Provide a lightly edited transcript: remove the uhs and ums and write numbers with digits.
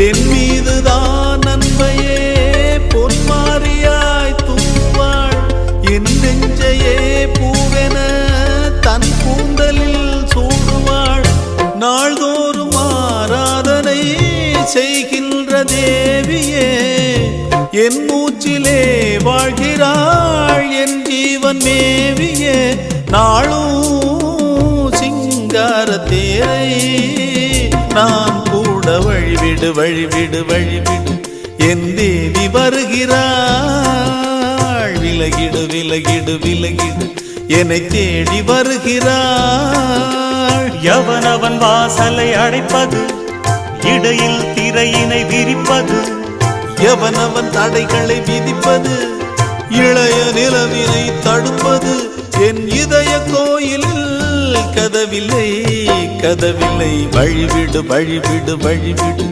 என் மீதுதான் நன்மையே பொன்மாரியாய் தூவாள். என் நெஞ்சையே பூவென தன் கூந்தலில் சூடுவாள். நாள்தோறும் ஆராதனை செய்கின்ற தேவியே, என் மூச்சிலே வாழ்கிறாள் என் ஜீவன் மேவியே. நாளும் சிங்கார தேரை நாம் கூட வழிவிடு வழிவிடு வழிவிடு. என் தேவி வருகிறாள், விலகிடு விலகிடு விலகிடு, என்னை தேடி வருகிறாள். எவனவன் வாசலை அடைப்பது, இடையில் திரையினை விரிப்பது, எவனவன் தடைகளை விதிப்பது, இளைய நிலவினை தடுப்பது. என் இதய கோயிலில் கதவில்லை கதவில்லை, வழிவிடு வழிவிடு வழிவிடு.